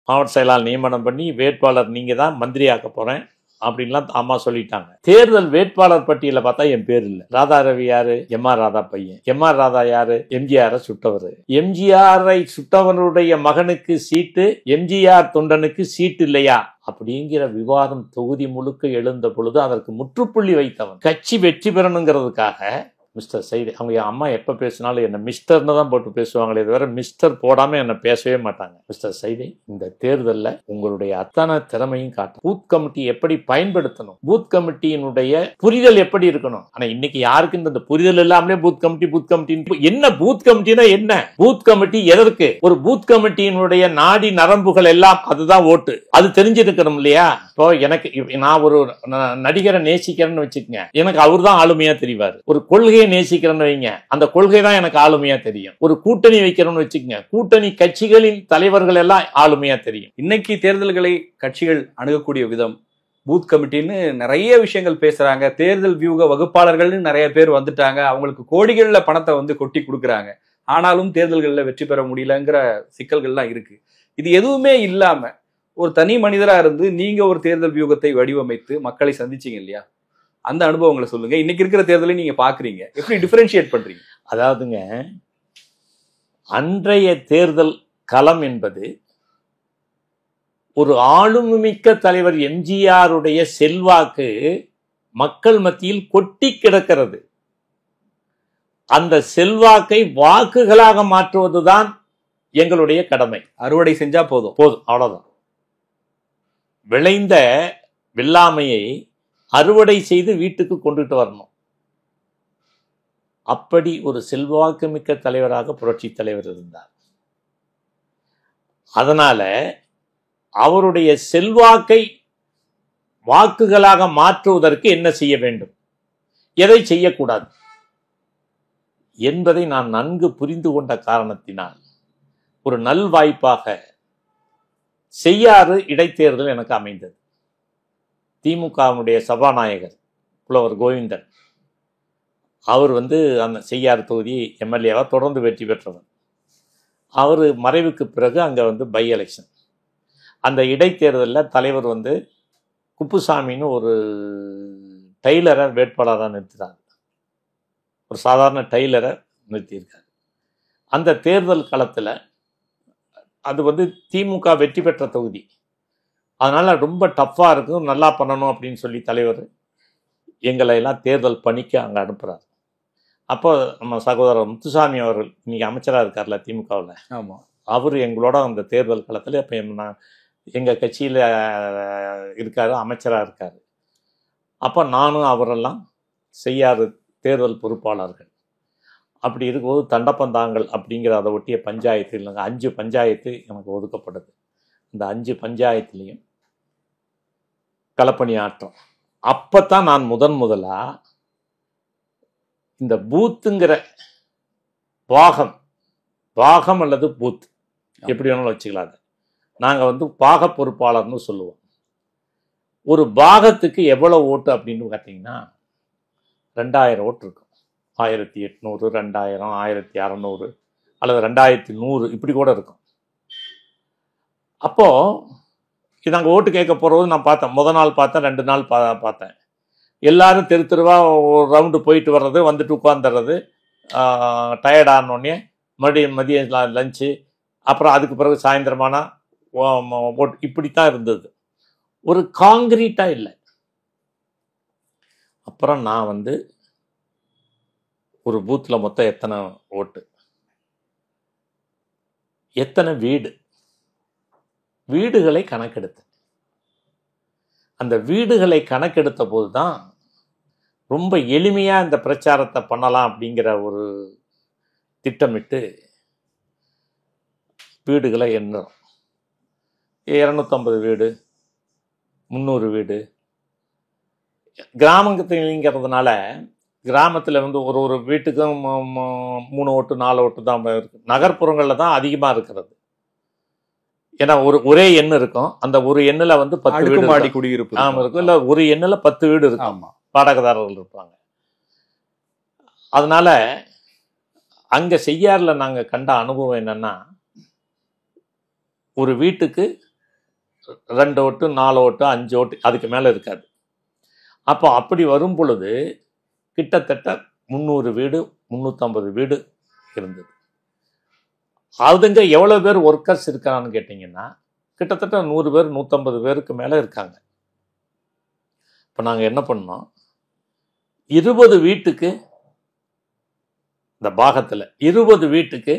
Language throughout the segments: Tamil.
மாவட்ட செயலாளர் நியமனம் பண்ணி வேட்பாளர் நீங்கள் தான் மந்திரியாக்க போகிறேன் அப்படின்லாம் அம்மா சொல்லிட்டாங்க. தேர்தல் வேட்பாளர் பட்டியல பார்த்தா என் பேர் இல்லை. ராதா ரவி யாரு? எம்ஆர் ராதா பையன். எம்ஆர் ராதா யாரு? எம்ஜிஆரை சுட்டவர். எம்ஜிஆரை சுட்டவனுடைய மகனுக்கு சீட்டு, எம்ஜிஆர் தொண்டனுக்கு சீட்டு இல்லையா அப்படிங்கிற விவாதம் தொகுதி முழுக்க எழுந்த பொழுது அதற்கு முற்றுப்புள்ளி வைத்தவன். கட்சி வெற்றி பெறணுங்கிறதுக்காக மிஸ்டர் சைடு, அவங்க என் அம்மா எப்போ பேசினாலும் என்ன மிஸ்டர்னு தான் போட்டு பேசுவாங்களே தவிர மிஸ்டர் போடாமல் என்னை பேசவே மாட்டாங்க. மிஸ்டர் சைடு, இந்த தேர்தலில் உங்களுடைய அத்தனை திறமையும் காட்டும். பூத் கமிட்டி எப்படி பயன்படுத்தணும், பூத் கமிட்டியினுடைய புரிதல் எப்படி இருக்கணும். ஆனால் இன்னைக்கு யாருக்கு இந்த புரிதல் இல்லாமலே பூத் கமிட்டி என்ன பூத் கமிட்டினா என்ன? பூத் கமிட்டி எதற்கு? ஒரு பூத் கமிட்டியினுடைய நாடி நரம்புகள் எல்லாம் அதுதான் ஓட்டு. அது தெரிஞ்சிருக்கணும் இல்லையா? இப்போ எனக்கு நான் ஒரு நடிகரை நேசிக்கிறேன்னு வச்சுக்கோங்க, எனக்கு அவர் தான் ஆளுமையா தெரிவார். ஒரு கொள்கையை நேசிக்கிறேன்னு வைங்க, அந்த கொள்கை தான் எனக்கு ஆளுமையா தெரியும். ஒரு கூட்டணி வைக்கிறோம்னு வச்சுக்கோங்க, கூட்டணி கட்சிகளின் தலைவர்கள் எல்லாம் ஆளுமையா தெரியும். இன்னைக்கு தேர்தல்களை கட்சிகள் அணுகக்கூடிய விதம், பூத் கமிட்டின்னு நிறைய விஷயங்கள் பேசுறாங்க. தேர்தல் வியூக வகுப்பாளர்கள்னு நிறைய பேர் வந்துட்டாங்க. அவங்களுக்கு கோடிகள்ல பணத்தை கொட்டி கொடுக்குறாங்க. ஆனாலும் தேர்தல்களில் வெற்றி பெற முடியலங்கிற சிக்கல்கள்லாம் இருக்கு. இது எதுவுமே இல்லாம ஒரு தனி மனிதரா இருந்து நீங்க ஒரு தேர்தல் வியூகத்தை வடிவமைத்து மக்களை சந்திச்சீங்க இல்லையா? அந்த அனுபவங்களை சொல்லுங்க. இன்னைக்கு இருக்கிற தேர்தலை நீங்க பாக்குறீங்க, எப்படி டிஃபரன்ஷியேட் பண்றீங்க? அதாவதுங்க, அன்றைய தேர்தல் களம் என்பது ஒரு ஆளுமிக்க தலைவர் எம்ஜிஆருடைய செல்வாக்கு மக்கள் மத்தியில் கொட்டி கிடக்கிறது. அந்த செல்வாக்கை வாக்குகளாக மாற்றுவதுதான் எங்களுடைய கடமை. அறுவடை செஞ்சா போதும், அவ்வளவுதான். விளைந்த வெள்ளாமையை அறுவடை செய்து வீட்டுக்கு கொண்டுட்டு வரணும். அப்படி ஒரு செல்வாக்கு மிக்க தலைவராக புரட்சி தலைவர் இருந்தார். அதனால அவருடைய செல்வாக்கை வாக்குகளாக மாற்றுவதற்கு என்ன செய்ய வேண்டும், எதை செய்யக்கூடாது என்பதை நான் நன்கு புரிந்து கொண்ட காரணத்தினால் ஒரு நல்வாய்ப்பாக செய்யாறு இடைத்தேர்தல் எனக்கு அமைந்தது. திமுகவுடைய சபாநாயகர் புலவர் கோவிந்தன், அவர் அந்த செய்யாறு தொகுதி எம்எல்ஏவாக தொடர்ந்து வெற்றி பெற்றவர். அவர் மறைவுக்கு பிறகு அங்கே பை எலெக்ஷன், அந்த இடைத்தேர்தலில் தலைவர் குப்புசாமின்னு ஒரு டெய்லரை வேட்பாளராக நிறுத்தினார். ஒரு சாதாரண டெய்லரை நிறுத்தியிருக்கார். அந்த தேர்தல் களத்தில் அது திமுக வெற்றி பெற்ற தொகுதி, அதனால் ரொம்ப டஃப்பாக இருக்கும், நல்லா பண்ணணும் அப்படின்னு சொல்லி தலைவர் எங்களை எல்லாம் தேர்தல் பணிக்கு அங்கே அனுப்புகிறார். அப்போ நம்ம சகோதரர் முத்துசாமி அவர்கள் இன்னைக்கு அமைச்சராக இருக்கார்ல திமுகவில், ஆமாம், அவர் எங்களோட அந்த தேர்தல் காலத்தில் இப்போ எங்கள் கட்சியில் இருக்கார், அமைச்சராக இருக்கார். அப்போ நானும் அவரெல்லாம் செய்யாறு தேர்தல் பொறுப்பாளர்கள். அப்படி இருக்கும்போது தண்டப்பந்தாங்கல் அப்படிங்கிற அதை ஒட்டிய பஞ்சாயத்து இல்லைங்க, 5 பஞ்சாயத்து எனக்கு ஒதுக்கப்படுது. இந்த 5 பஞ்சாயத்துலேயும் களப்பணி ஆற்றம். அப்பத்தான் நான் முதலா இந்த பூத்துங்கிற பாகம் அல்லது பூத் எப்படி வேணாலும் வச்சுக்கலாம். நாங்கள் பாக பொறுப்பாளர்னு சொல்லுவோம். ஒரு பாகத்துக்கு எவ்வளவு ஓட்டு அப்படின்னு பார்த்தீங்கன்னா 2000 ஓட்டு இருக்கும். 1800, 2000, 1600 அல்லது 2100 இப்படி கூட இருக்கும். அப்போ இது நாங்கள் ஓட்டு கேட்க போகிறது நான் பார்த்தேன். முதல் நாள் பார்த்தேன், 2 நாள் பார்த்தேன். எல்லாரும் தெருவா ஒரு ரவுண்டு போயிட்டு வர்றது, வந்துட்டு உட்காந்துடுறது, டயர்டானோடனே மறுபடியும் மதியம் லஞ்சு, அப்புறம் அதுக்கு பிறகு சாயந்தரமானா ஓட்டு, இப்படித்தான் இருந்தது. ஒரு காங்கிரீட்டாக இல்லை. அப்புறம் நான் ஒரு பூத்தில் மொத்தம் எத்தனை ஓட்டு, எத்தனை வீடுகளை கணக்கெடுத்தேன். அந்த வீடுகளை கணக்கெடுத்த போது தான் ரொம்ப எளிமையாக இந்த பிரச்சாரத்தை பண்ணலாம் அப்படிங்கிற ஒரு திட்டமிட்டு வீடுகளை எண்ணுறோம். 250 வீடு, 300 வீடு. கிராமங்கிறதுனால கிராமத்தில் ஒரு வீட்டுக்கும் 3 ஓட்டு 4 ஓட்டு தான் இருக்கு. நகர்ப்புறங்களில் தான் அதிகமாக இருக்கிறது. ஏன்னா ஒரே எண் இருக்கும். அந்த ஒரு எண்ணில் 10 வீடு மாடி குடியிருப்பு இருக்கும். இல்லை, ஒரு எண்ணில் 10 வீடு இருக்கும், வாடகைதாரர்கள் இருப்பாங்க. அதனால அங்கே செய்யாறில் நாங்கள் கண்ட அனுபவம் என்னன்னா, ஒரு வீட்டுக்கு 2 ஓட்டு 4 ஓட்டு 5 ஓட்டு அதுக்கு மேலே இருக்காது. அப்போ அப்படி வரும் பொழுது கிட்டத்தட்ட 300 வீடு 350 வீடு இருந்தது. அதுங்க எவ்வளோ பேர் ஒர்க்கர்ஸ் இருக்கிறான்னு கேட்டிங்கன்னா கிட்டத்தட்ட 100 பேர் 150 பேருக்கு மேலே இருக்காங்க. இப்போ நாங்கள் என்ன பண்ணோம், 20 வீட்டுக்கு இந்த பாகத்தில் 20 வீட்டுக்கு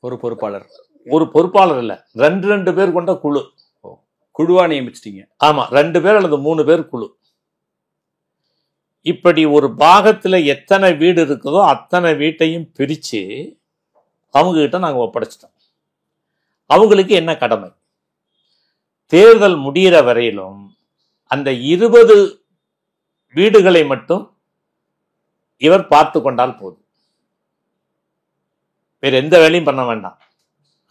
ஒரு பொறுப்பாளர் இல்லை, 2 பேர் கொண்ட குழு. குழுவா நியமிச்சிட்டீங்க? ஆமாம், 2 பேர் அல்லது 3 பேர் குழு. இப்படி ஒரு பாகத்தில் எத்தனை வீடு இருக்குதோ அத்தனை வீட்டையும் பிரித்து அவங்ககிட்ட நாங்கள் ஒப்படைச்சிட்டோம். அவங்களுக்கு என்ன கடமை, தேர்தல் முடிகிற வரையிலும் அந்த 20 வீடுகளை மட்டும் இவர் பார்த்து கொண்டால் போதும், வேறு எந்த வேலையும் பண்ண வேண்டாம்.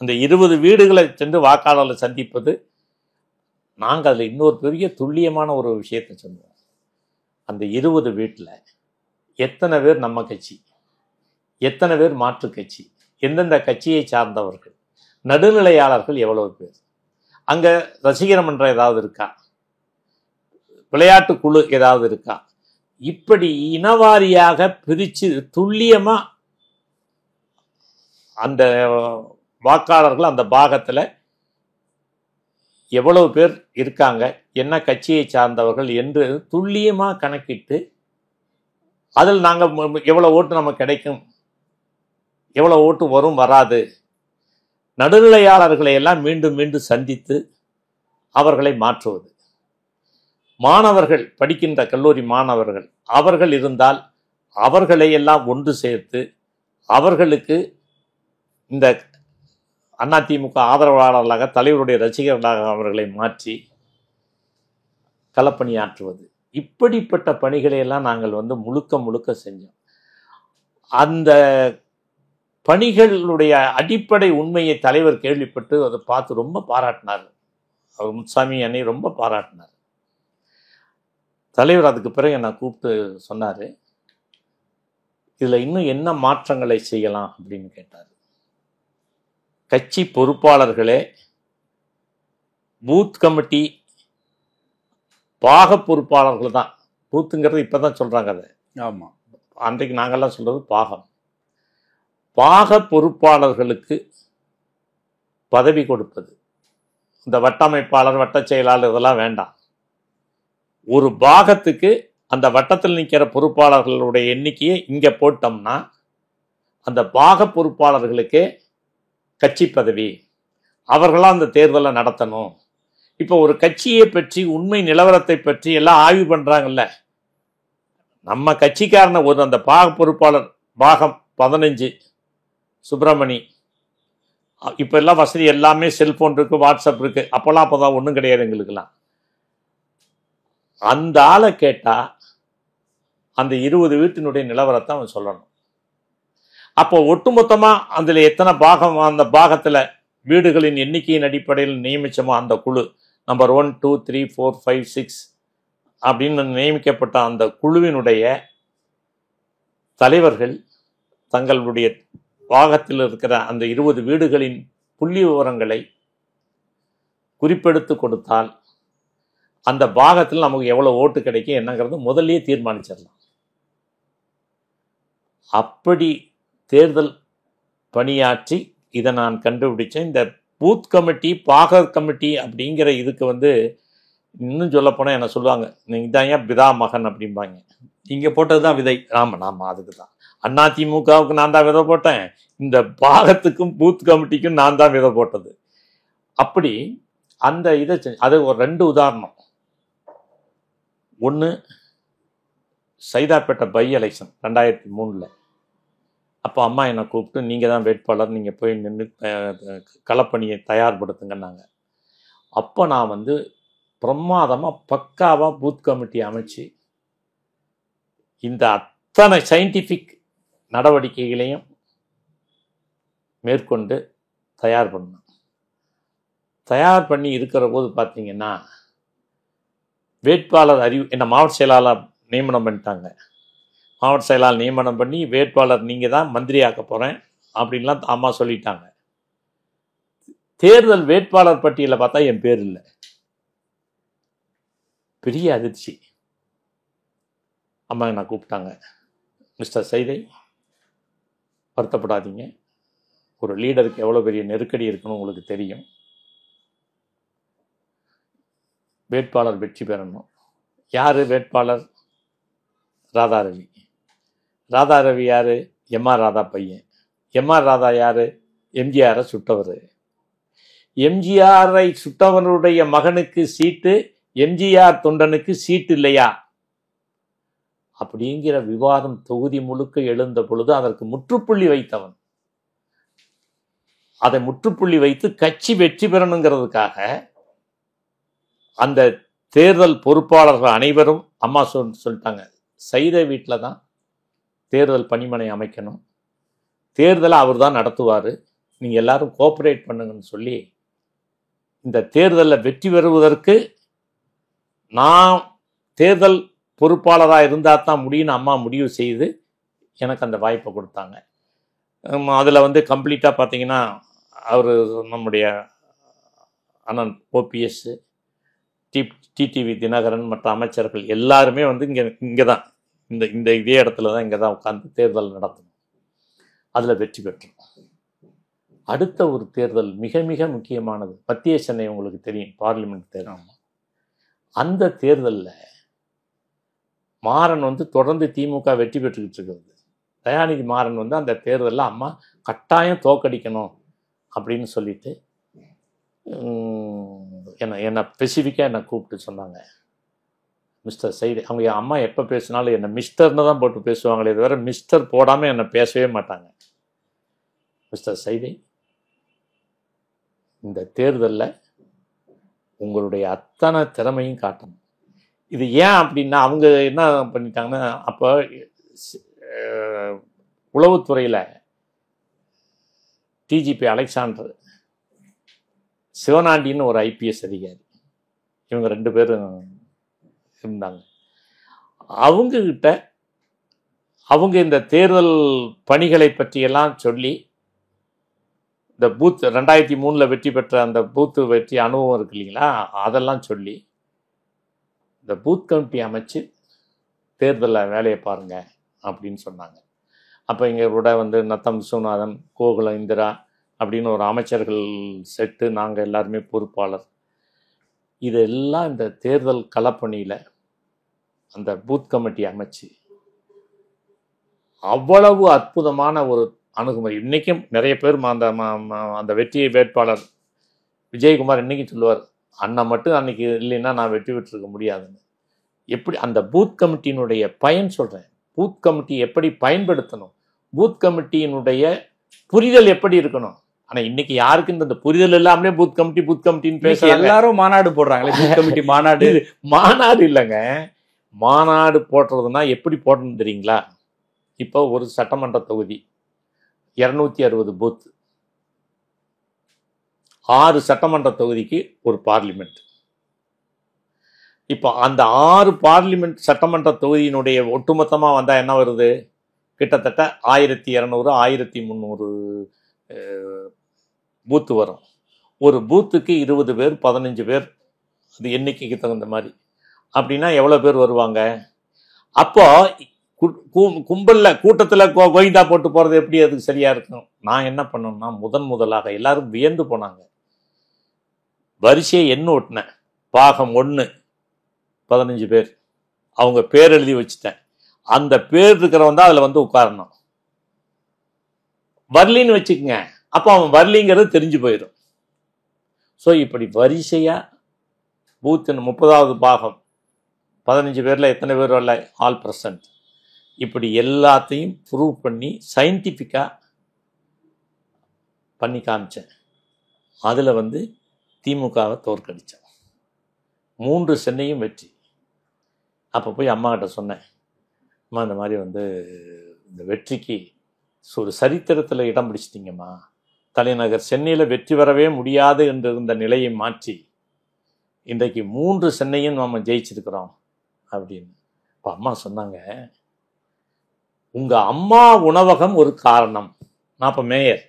அந்த 20 வீடுகளை சென்று வாக்காளர்களை சந்திப்பது. நாங்கள் அதில் இன்னொரு பெரிய துல்லியமான ஒரு விஷயத்தை சொல்லுவோம். அந்த 20 வீட்டில் எத்தனை பேர் நம்ம கட்சி, எத்தனை பேர் மாற்று கட்சி, எந்தெந்த கட்சியை சார்ந்தவர்கள், நடுநிலையாளர்கள் எவ்வளவு பேர், அங்கே ரசிகர் மன்றம் ஏதாவது இருக்கா, விளையாட்டு குழு ஏதாவது இருக்கா, இப்படி இனவாரியாக பிரித்து துல்லியமாக அந்த வாக்காளர்கள் அந்த பாகத்தில் எவ்வளவு பேர் இருக்காங்க, என்ன கட்சியை சார்ந்தவர்கள் என்று துல்லியமாக கணக்கிட்டு அதில் நாங்கள் எவ்வளோ ஓட்டு நமக்கு கிடைக்கும், எவ்வளோ ஓட்டு வரும் வராது, நடுநிலையாளர்களை எல்லாம் மீண்டும் மீண்டும் சந்தித்து அவர்களை மாற்றுவது. மாணவர்கள் படிக்கின்ற கல்லூரி மாணவர்கள் அவர்கள் இருந்தால் அவர்களை எல்லாம் ஒன்று சேர்த்து அவர்களுக்கு இந்த அதிமுக ஆதரவாளர்களாக தலைவருடைய ரசிகர்களாக அவர்களை மாற்றி களப்பணியாற்றுவது. இப்படிப்பட்ட பணிகளை எல்லாம் நாங்கள் முழுக்க செஞ்சோம். அந்த பணிகளுடைய அடிப்படை உண்மையை தலைவர் கேள்விப்பட்டு அதை பார்த்து ரொம்ப பாராட்டினார். அவர் முத்துசாமி அணி ரொம்ப பாராட்டினார். தலைவர் அதுக்கு பிறகு என்னை கூப்பிட்டு சொன்னார், இதில் இன்னும் என்ன மாற்றங்களை செய்யலாம் அப்படின்னு கேட்டார். கட்சி பொறுப்பாளர்களே பூத் கமிட்டி பாக பொறுப்பாளர்கள் தான். பூத்துங்கிறது இப்போ தான் சொல்கிறாங்க. அதை ஆமாம், அன்றைக்கு நாங்கள்லாம் சொல்கிறது பாகம். பாக பொறுப்பாளர்களுக்கு பதவி கொடுப்பது, இந்த வட்டமைப்பாளர் வட்ட செயலாளர் இதெல்லாம் வேண்டாம். ஒரு பாகத்துக்கு அந்த வட்டத்தில் நிற்கிற பொறுப்பாளர்களுடைய எண்ணிக்கையை இங்கே போட்டோம்னா அந்த பாக பொறுப்பாளர்களுக்கே கட்சி பதவி, அவர்களாம் அந்த தேர்தலை நடத்தணும். இப்போ ஒரு கட்சியை பற்றி உண்மை நிலவரத்தை பற்றி எல்லாம் ஆய்வு பண்ணுறாங்கல்ல, நம்ம கட்சிக்காரன ஒரு அந்த பாக பொறுப்பாளர் பாகம் 15 சுப்பிரமணி, இப்போ எல்லாம் வசதி எல்லாமே செல்ஃபோன் இருக்குது, வாட்ஸ்அப் இருக்குது. அப்போல்லாம் அப்போ தான் ஒன்றும் கிடையாது எங்களுக்கெல்லாம். அந்த ஆளை கேட்டால் அந்த 20 வீட்டினுடைய நிலவரத்தை அவன் சொல்லணும். அப்போ ஒட்டுமொத்தமாக அதில் எத்தனை பாகம், அந்த பாகத்தில் வீடுகளின் எண்ணிக்கையின் அடிப்படையில் நியமித்தமோ அந்த குழு நம்பர் 1 2 3 4 5 6 அப்படின்னு நியமிக்கப்பட்ட அந்த குழுவினுடைய தலைவர்கள் தங்களுடைய பாகத்தில் இருக்கிற அந்த 20 வீடுகளின் புள்ளி விவரங்களை குறிப்பெடுத்து கொடுத்தால் அந்த பாகத்தில் நமக்கு எவ்வளோ ஓட்டு கிடைக்கும் என்னங்கிறது முதல்லயே தீர்மானிச்சிடலாம். அப்படி தேர்தல் பணியாற்றி இதை நான் கண்டுபிடிச்சேன். இந்த பூத் கமிட்டி பாக கமிட்டி அப்படிங்கிற இதுக்கு இன்னும் சொல்லப்போனால் என்ன சொல்லுவாங்க, நீங்கள் தான் ஏன் பிதா மகன் அப்படிம்பாங்க. இங்கே போட்டது தான் விதை. ஆமாம், அதுக்கு தான் அதிமுகவுக்கு நான் தான் விதை போட்டேன், இந்த பாகத்துக்கும் பூத் கமிட்டிக்கும் நான் தான் விதை போட்டது. அப்படி அந்த இதை அது ஒரு 2 உதாரணம். ஒன்று சைதாப்பேட்டை பை எலெக்ஷன் 2003. அப்போ அம்மா என்னை கூப்பிட்டு நீங்கள் தான் வேட்பாளர், நீங்கள் போய் நின்று களப்பணியை தயார்படுத்துங்கன்னாங்க. அப்போ நான் பிரமாதமாக பக்காவாக பூத் கமிட்டி அமைச்சு இந்த அத்தனை சயின்டிஃபிக் நடவடிக்கைகளையும் மேற்கொண்டு தயார் பண்ணேன். தயார் பண்ணி இருக்கிற போது பார்த்தீங்கன்னா வேட்பாளர் என்ன மாவட்ட செயலாளர் நியமனம் பண்ணிட்டாங்க. மாவட்ட செயலாளர் நியமனம் பண்ணி வேட்பாளர் நீங்கள் தான் மந்திரி ஆக்க போகிறேன் அப்படின்லாம் அம்மா சொல்லிட்டாங்க. தேர்தல் வேட்பாளர் பட்டியலில் பார்த்தா என் பேர் இல்லை. பெரிய அதிர்ச்சி. அம்மா என்னை கூப்பிட்டாங்க, மிஸ்டர் சைதை, வருத்தப்படாதீங்க, ஒரு லீடருக்கு எவ்வளோ பெரிய நெருக்கடி இருக்குன்னு உங்களுக்கு தெரியும். வேட்பாளர் வெற்றி பெறணும். யார் வேட்பாளர்? ராதாரவி. ராதாரவி யார்? எம்ஆர் ராதா பையன். எம்ஆர் ராதா யார்? எம்ஜிஆரை சுட்டவர். எம்ஜிஆரை சுட்டவனுடைய மகனுக்கு சீட்டு, எம்ஜிஆர் தொண்டனுக்கு சீட்டு இல்லையா அப்படிங்கிற விவாதம் தொகுதி முழுக்க எழுந்த பொழுது அதற்கு முற்றுப்புள்ளி வைத்தவன். அதை முற்றுப்புள்ளி வைத்து கட்சி வெற்றி பெறணுங்கிறதுக்காக அந்த தேர்தல் பொறுப்பாளர்கள் அனைவரும் அம்மா சொல்லிட்டாங்க, சைதை வீட்டில் தான் தேர்தல் பணிமனை அமைக்கணும், தேர்தலை அவர் தான் நடத்துவார், நீங்கள் எல்லாரும் கோஆப்ரேட் பண்ணுங்கன்னு சொல்லி இந்த தேர்தலில் வெற்றி பெறுவதற்கு நான் தேர்தல் பொறுப்பாளராக இருந்தால் தான் முடியும்னு அம்மா முடிவு செய்து எனக்கு அந்த வாய்ப்பை கொடுத்தாங்க. அதில் வந்து கம்ப்ளீட்டாக பார்த்தீங்கன்னா அவர் நம்முடைய அண்ணன் ஓபிஎஸ், டிடிவி தினகரன் மற்ற அமைச்சர்கள் எல்லாருமே வந்து இங்கே தான் இதே இடத்துல தான் இங்கே தான் உட்கார்ந்து தேர்தல் நடத்தணும். அதில் வெற்றி பெற்றோம். அடுத்த ஒரு தேர்தல் மிக மிக முக்கியமானது, மத்திய சென்னை உங்களுக்கு தெரியும், பார்லிமெண்ட் தேர்தல். அந்த தேர்தலில் மாறன் வந்து தொடர்ந்து திமுக வெற்றி பெற்றுக்கிட்டு இருக்கிறது. தயாநிதி மாறன் வந்து அந்த தேர்தலில் அம்மா கட்டாயம் தோக்கடிக்கணும் அப்படின்னு சொல்லிட்டு என்னை ஸ்பெசிஃபிக்காக என்னை கூப்பிட்டு சொன்னாங்க, மிஸ்டர் சைதை. அவங்க என் அம்மா எப்போ பேசினாலும் என்னை மிஸ்டர்னு தான் போட்டு பேசுவாங்களே தவிர மிஸ்டர் போடாமல் என்னை பேசவே மாட்டாங்க. மிஸ்டர் சைதை, இந்த தேர்தலில் உங்களுடைய அத்தனை திறமையும் காட்டணும். இது ஏன் அப்படின்னா அவங்க என்ன பண்ணிட்டாங்கன்னா, அப்போ உளவுத்துறையில் டிஜிபி அலெக்சாண்டர், சிவனாண்டின்னு ஒரு ஐபிஎஸ் அதிகாரி, இவங்க 2 பேரும் இருந்தாங்க. அவங்கக்கிட்ட அவங்க இந்த தேர்தல் பணிகளை பற்றியெல்லாம் சொல்லி, இந்த பூத் 2003 வெற்றி பெற்ற அந்த பூத்து வெற்றி அனுபவம் இருக்கு இல்லைங்களா, அதெல்லாம் சொல்லி இந்த பூத் கமிட்டி அமைச்சு தேர்தலில் வேலையை பாருங்க அப்படின்னு சொன்னாங்க. அப்போ இங்கே கூட வந்து நத்தம் விஸ்வநாதன், கோகுல இந்திரா அப்படின்னு ஒரு அமைச்சர்கள் செட்டு, நாங்கள் எல்லாருமே பொறுப்பாளர். இதெல்லாம் இந்த தேர்தல் களப்பணியில் அந்த பூத் கமிட்டி அமைச்சு அவ்வளவு அற்புதமான ஒரு அணுகுமுறை. இன்றைக்கும் நிறைய பேர் அந்த வெற்றி வேட்பாளர் விஜயகுமார் இன்றைக்கும் சொல்லுவார், அண்ணன் மட்டும் அன்னைக்கு இல்லைன்னா நான் வெற்றி பெற்றிருக்க முடியாதுன்னு. எப்படி அந்த பூத் கமிட்டியினுடைய பயன் சொல்கிறேன், பூத் கமிட்டி எப்படி பயன்படுத்தணும், பூத் கமிட்டியினுடைய புரிதல் எப்படி இருக்கணும். ஆனால் இன்னைக்கு யாருக்கு இந்த புரிதல் இல்லாமலே பூத் கமிட்டின்னு பேச எல்லாரும் மாநாடு போடுறாங்களே, பூத் கமிட்டி மாநாடு. மாநாடு இல்லைங்க, மாநாடு போடுறதுன்னா எப்படி போடணும் தெரியுங்களா? இப்போ ஒரு சட்டமன்ற தொகுதி 260 பூத், 6 சட்டமன்ற தொகுதிக்கு ஒரு பார்லிமெண்ட். இப்போ அந்த 6 பார்லிமெண்ட் சட்டமன்ற தொகுதியினுடைய ஒட்டுமொத்தமாக வந்தால் என்ன வருது? கிட்டத்தட்ட 1200 1300 பூத்து வரும். ஒரு பூத்துக்கு 20 பேர் 15 பேர், அது எண்ணிக்கைக்கு தகுந்த மாதிரி. அப்படின்னா எவ்வளோ பேர் வருவாங்க? அப்போ கும்பலில் கூட்டத்தில் கோயிந்தா போட்டு போகிறது எப்படி அதுக்கு சரியாக இருக்கும்? நான் என்ன பண்ணணும்னா, முதலாக எல்லாரும் வியந்து போனாங்க. வரிசையை எண்ணு ஓட்டினேன். பாகம் 1 15 பேர், அவங்க பேர் எழுதி வச்சுட்டேன். அந்த பேர் இருக்கிறவன் தான் அதில் வந்து உட்காரணும். வரலின்னு வச்சுக்கோங்க, அப்போ அவன் வரலிங்கிறது தெரிஞ்சு போயிடும். ஸோ இப்படி வரிசையாக பூத்தின் 30வது பாகம் 15 பேரில் எத்தனை பேர் வரல, ஆல் பிரசன்ட். இப்படி எல்லாத்தையும் ப்ரூவ் பண்ணி சயின்டிஃபிக்காக பண்ணி காமிச்சேன். அதில் வந்து திமுகவை தோற்கடித்தேன். 3 சென்னையும் வெற்றி. அப்போ போய் அம்மா கிட்ட சொன்னேன், அம்மா இந்த மாதிரி வந்து இந்த வெற்றிக்கு ஒரு சரித்திரத்தில் இடம் பிடிச்சிட்டிங்கம்மா, தலைநகர் சென்னையில் வெற்றி பெறவே முடியாது என்று இருந்த நிலையை மாற்றி இன்றைக்கு 3 சென்னையும் நாம் ஜெயிச்சிருக்கிறோம் அப்படின்னு. இப்போ அம்மா சொன்னாங்க, உங்கள் அம்மா உணவகம் ஒரு காரணம். நான் இப்போ மேயர்,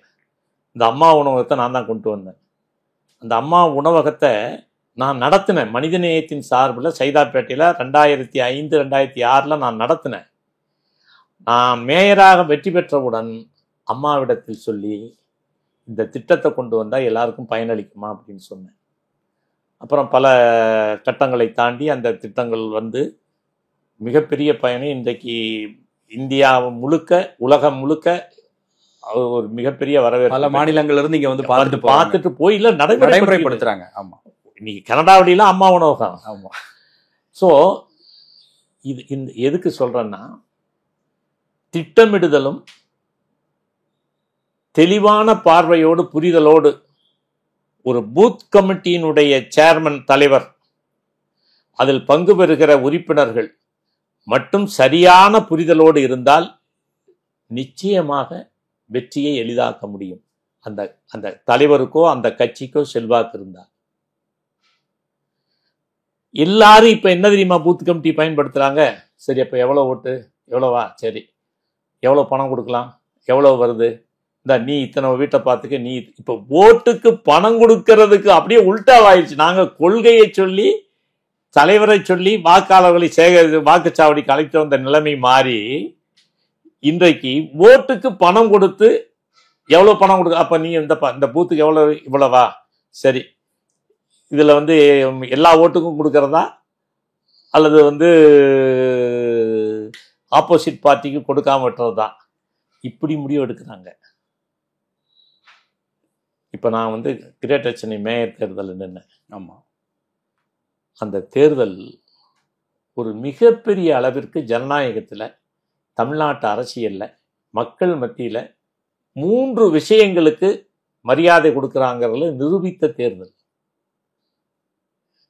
இந்த அம்மா உணவகத்தை நான் தான் கொண்டு வந்தேன். அந்த அம்மா உணவகத்தை நான் நடத்தினேன். மனிதநேயத்தின் சார்பில் சைதாப்பேட்டையில் 2005 2006 நான் நடத்தினேன். நான் மேயராக வெற்றி பெற்றவுடன் அம்மாவிடத்தில் சொல்லி இந்த திட்டத்தை கொண்டு வந்தால் எல்லாருக்கும் பயனளிக்குமா அப்படின்னு சொன்னேன். அப்புறம் பல கட்டங்களை தாண்டி அந்த திட்டங்கள் வந்து மிகப்பெரிய பயனை இன்றைக்கு இந்தியா முழுக்க, உலகம் முழுக்க ஒரு மிகப்பெரிய வரவேற்பு. பல மாநிலங்கள்ல இருந்து இங்க வந்து பார்த்துட்டு போய் இல்லை நடைமுறைப்படுத்துறாங்க. ஆமா, இன்னைக்கு கனடாவிலாம் அம்மா உணவகம். ஆமா. ஸோ இது இந்த எதுக்கு சொல்றேன்னா, திட்டமிடுதலும் தெளிவான பார்வையோடு புரிதலோடு ஒரு பூத் கமிட்டியினுடைய சேர்மன், தலைவர், அதில் பங்கு பெறுகிற உறுப்பினர்கள் மட்டும் சரியான புரிதலோடு இருந்தால் நிச்சயமாக வெற்றியை எளிதாக்க முடியும். அந்த அந்த தலைவருக்கோ அந்த கட்சிக்கோ செல்வாக்கு இருந்தால். எல்லாரும் இப்ப என்ன தெரியுமா பூத் கமிட்டி பயன்படுத்துறாங்க? சரி, அப்ப எவ்வளவு ஓட்டு, எவ்வளவா, சரி எவ்வளவு பணம் கொடுக்கலாம், எவ்வளவு வருது, இந்த நீ இத்தனை வீட்டை பார்த்துக்க, நீ இப்ப ஓட்டுக்கு பணம் கொடுக்கறதுக்கு அப்படியே உள்டாவாயிடுச்சு. நாங்க கொள்கையை சொல்லி, தலைவரை சொல்லி வாக்காளர்களை வாக்குச்சாவடிக்கு அழைத்து வந்த நிலைமை மாறி இன்றைக்கு ஓட்டுக்கு பணம் கொடுத்து எவ்வளவு பணம் கொடுக்க, அப்ப நீ இந்த பூத்துக்கு எவ்வளவு, இவ்வளவா, சரி இதுல வந்து எல்லா ஓட்டுக்கும் கொடுக்கறதா அல்லது வந்து ஆப்போசிட் பார்ட்டிக்கு கொடுக்காம விட்டுறதா, இப்படி முடிவு எடுக்கிறாங்க. இப்ப நான் வந்து கிரேட்டர் சென்னை மேயர் தேர்தல் நின்னேன். ஆமா, அந்த தேர்தல் ஒரு மிகப்பெரிய அளவிற்கு ஜனநாயகத்துல, தமிழ்நாட்டு அரசியல்ல, மக்கள் மத்தியில 3 விஷயங்களுக்கு மரியாதை கொடுக்குறாங்கிறதுல நிரூபித்த தேர்தல்.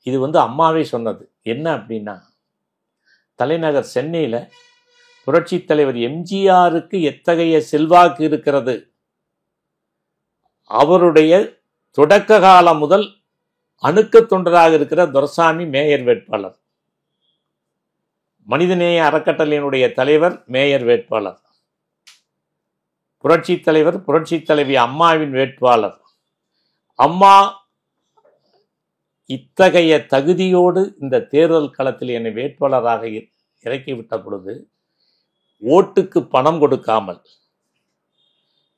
இது வந்து அம்மாவே சொன்னது. என்ன அப்படின்னா, தலைநகர் சென்னையில புரட்சி தலைவர் எம்ஜிஆருக்கு எத்தகைய செல்வாக்கு இருக்கிறது, அவருடைய தொடக்க காலம் முதல் அணுக்க தொண்டராக இருக்கிற துரைசாமி மேயர் வேட்பாளர், மனிதநேய அறக்கட்டளையினுடைய தலைவர் மேயர் வேட்பாளர், புரட்சி தலைவர் புரட்சி தலைவி அம்மாவின் வேட்பாளர். அம்மா இத்தகைய தகுதியோடு இந்த தேர்தல் களத்தில் என்னை வேட்பாளராக இறக்கிவிட்ட பொழுது ஓட்டுக்கு பணம் கொடுக்காமல்,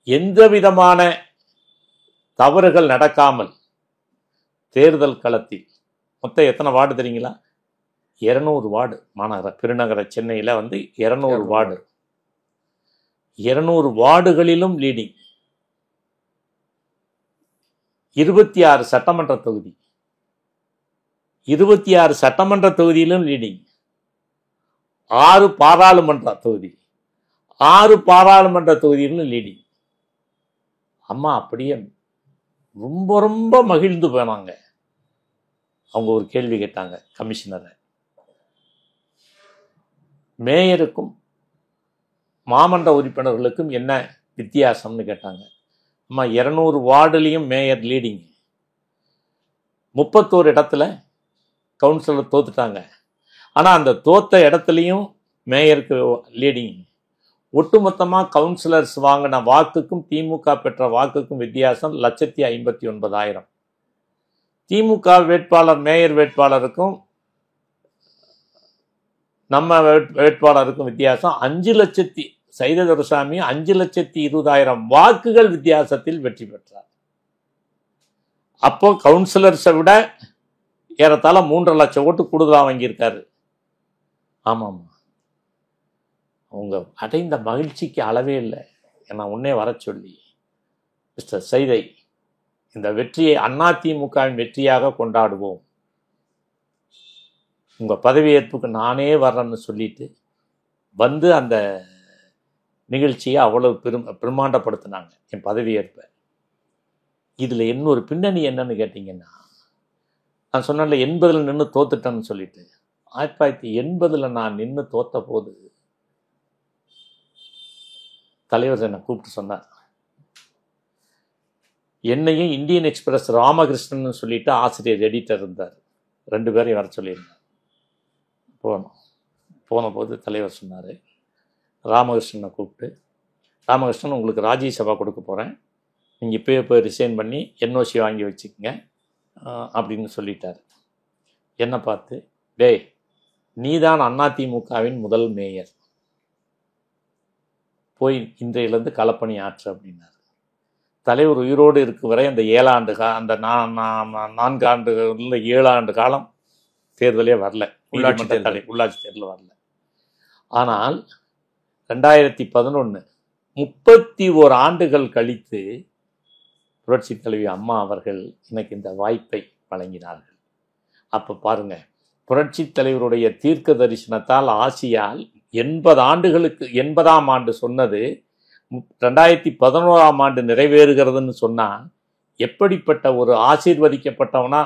எந்த விதமான தவறுகள் நடக்காமல், தேர்தல் களத்தில் மொத்தம் எத்தனை வார்டு தெரியுங்களா? 200 வார்டு. மாநகர பெருநகர சென்னையில் வந்து 200 வார்டு. 200 வார்டுகளிலும் லீடிங். 26 சட்டமன்ற தொகுதி, 26 சட்டமன்ற தொகுதியிலும் லீடிங். 6 பாராளுமன்ற தொகுதி, 6 பாராளுமன்ற தொகுதியிலும் லீடிங். அம்மா அப்படியே ரொம்ப ரொம்ப மகிழ்ந்து போனாங்க. அவங்க ஒரு கேள்வி கேட்டாங்க கமிஷனரை, மேயருக்கும் மாமன்ற உறுப்பினர்களுக்கும் என்ன வித்தியாசம்னு கேட்டாங்க. அம்மா 200 வார்டுலையும் மேயர் லீடிங், 31 இடத்துல கவுன்சிலர் தோத்துட்டாங்க. ஆனால் அந்த தோத்த இடத்துலையும் மேயருக்கு லீடிங். ஒட்டுமொத்தமாக கவுன்சிலர்ஸ் வாங்கின வாக்குக்கும் திமுக பெற்ற வாக்குக்கும் வித்தியாசம் 1,59,000. திமுக வேட்பாளர் மேயர் வேட்பாளருக்கும் நம்ம வேட்பாளருக்கும் வித்தியாசம் 5 லட்சத்தி சைத துரைசாமி 5,20,000 வாக்குகள் வித்தியாசத்தில் வெற்றி பெற்றார். அப்போ கவுன்சிலர்ஸை விட ஏறத்தாழ 3.5 லட்சம் ஓட்டு கூடுதலாக வாங்கியிருக்காரு. ஆமாம், அவங்க அடைந்த மகிழ்ச்சிக்கு அளவே இல்லை. ஏன்னா உன்னே வர சொல்லி, மிஸ்டர் சைதை, இந்த வெற்றியை அதிமுகவின் வெற்றியாக கொண்டாடுவோம், உங்க பதவியேற்புக்கு நானே வர்றேன்னு சொல்லிட்டு வந்து அந்த நிகழ்ச்சியை அவ்வளவு பிரம்மாண்டப்படுத்தினாங்க என் பதவியேற்பை. இதுல இன்னொரு பின்னணி என்னன்னு கேட்டீங்கன்னா, நான் சொன்னேன்ல 80 நின்று தோத்துட்டேன்னு சொல்லிட்டு, 1980 நான் நின்று தோத்த போது தலைவர் என்னை கூப்பிட்டு சொன்னார். என்னையும் இந்தியன் எக்ஸ்பிரஸ் ராமகிருஷ்ணன் சொல்லிட்டு ஆசிரியர் எடிட்டர் இருந்தார், 2 பேரையும் வர சொல்லியிருந்தார். போன போது தலைவர் சொன்னார், ராமகிருஷ்ணனை கூப்பிட்டு, ராமகிருஷ்ணன் உங்களுக்கு ராஜ்யசபா கொடுக்க போகிறேன், நீங்கள் இப்போயே போய் ரிசைன் பண்ணி என்ஓசி வாங்கி வச்சுக்கோங்க அப்படின்னு சொல்லிட்டார். என்னை பார்த்து, டேய் நீதான் அதிமுகவின் முதல் மேயர், போய் இன்றையிலிருந்து களப்பணி ஆற்று அப்படின்னாரு. தலைவர் உயிரோடு இருக்கும் வரை அந்த 7 ஆண்டு அந்த 4 ஆண்டுகளில் 7 ஆண்டு காலம் தேர்தலே வரல, உள்ளாட்சி தேர்தல் வரல. ஆனால் 2011 31 ஆண்டுகள் கழித்து புரட்சி தலைவி அம்மா அவர்கள் எனக்கு இந்த வாய்ப்பை வழங்கினார்கள். அப்போ பாருங்க, புரட்சி தலைவருடைய தீர்க்க தரிசனத்தால் ஆசியால் 80ஆம் ஆண்டு சொன்னது 2011ஆம் ஆண்டு நிறைவேறுகிறதுன்னு சொன்னால் எப்படிப்பட்ட ஒரு ஆசீர்வதிக்கப்பட்டவனா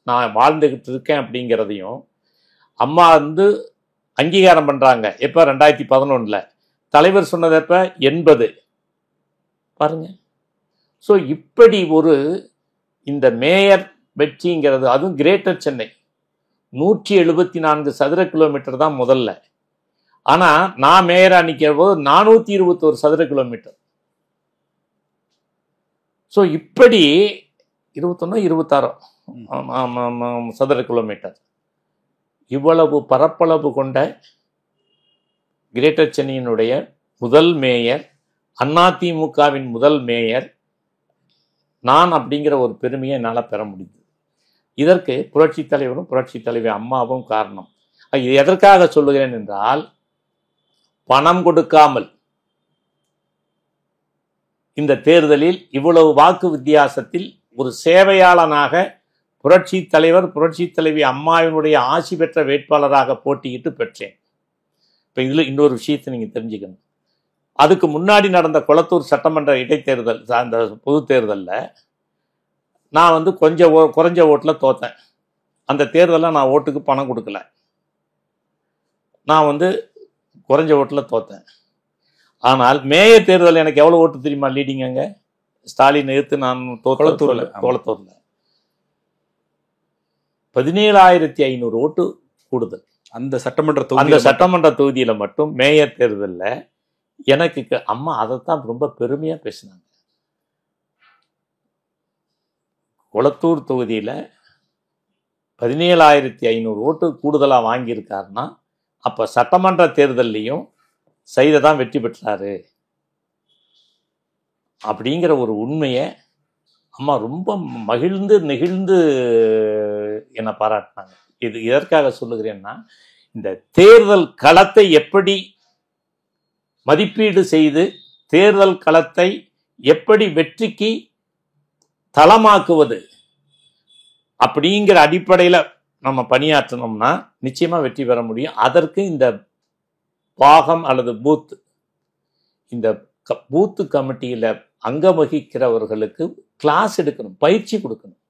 நான் வாழ்ந்துகிட்டு இருக்கேன் அப்படிங்கிறதையும் அம்மா அங்கீகாரம் பண்ணுறாங்க. எப்போ? 2011. தலைவர் சொன்னது எப்போ? 80. பாருங்க. ஸோ இப்படி ஒரு இந்த மேயர் வெற்றிங்கிறது, அதுவும் கிரேட்டர் சென்னை 174 சதுர கிலோமீட்டர் தான் முதல்ல. ஆனால் நான் மேயராக நிற்கிற போது 421 சதுர கிலோமீட்டர். ஸோ இப்படி 21 26 சதுர கிலோமீட்டர் இவ்வளவு பரப்பளவு கொண்ட கிரேட்டர் சென்னையினுடைய முதல் மேயர், அதிமுகவின் முதல் மேயர் நான் அப்படிங்கிற ஒரு பெருமையை என்னால் பெற முடியுது. இதற்கு புரட்சி தலைவரும் புரட்சி தலைவி அம்மாவும் காரணம். இது எதற்காக சொல்லுகிறேன் என்றால், பணம் கொடுக்காமல் இந்த தேர்தலில் இவ்வளவு வாக்கு வித்தியாசத்தில் ஒரு சேவையாளனாக புரட்சி தலைவர் புரட்சி தலைவி அம்மாவினுடைய ஆசி பெற்ற வேட்பாளராக போட்டியிட்டு பெற்றேன். இப்போ இதில் இன்னொரு விஷயத்தை நீங்கள் தெரிஞ்சுக்கணும். அதுக்கு முன்னாடி நடந்த கொளத்தூர் சட்டமன்ற இடைத்தேர்தல், அந்த பொது தேர்தலில் நான் கொஞ்சம் குறைஞ்ச ஓட்டில் தோத்தேன். அந்த தேர்தலில் நான் ஓட்டுக்கு பணம் கொடுக்கல, நான் குறைஞ்ச ஓட்டில் தோத்தேன். ஆனால் மேயர் தேர்தல் எனக்கு எவ்வளோ ஓட்டு தெரியுமா லீடிங்? அங்கே ஸ்டாலின் எதிர்த்து நான் கொளத்தூரில் 17,500 ஓட்டு கூடுதல். அந்த சட்டமன்ற தொகுதியில் மட்டும் மேயர் தேர்தலில் எனக்கு அம்மா அதைத்தான் ரொம்ப பெருமையாக பேசினாங்க. கொளத்தூர் தொகுதியில் 17,500 ஓட்டு கூடுதலாக வாங்கியிருக்காருன்னா அப்போ சட்டமன்ற தேர்தல்லையும் செய்ததான் வெற்றி பெற்றாரு அப்படிங்கிற ஒரு உண்மையை அம்மா ரொம்ப மகிழ்ந்து நெகிழ்ந்து என்னை பாராட்டினாங்க. இது எதற்காக சொல்லுகிறேன்னா, இந்த தேர்தல் களத்தை எப்படி மதிப்பீடு செய்து தேர்தல் களத்தை எப்படி வெற்றிக்கு தளமாக்குவது அப்படிங்கிற அடிப்படையில் நம்ம பணியாற்றணும்னா நிச்சயமாக வெற்றி பெற முடியும். அதற்கு இந்த பாகம் அல்லது இந்த பூத்து கமிட்டியில் அங்கம் வகிக்கிறவர்களுக்கு கிளாஸ் எடுக்கணும், பயிற்சி கொடுக்கணும்.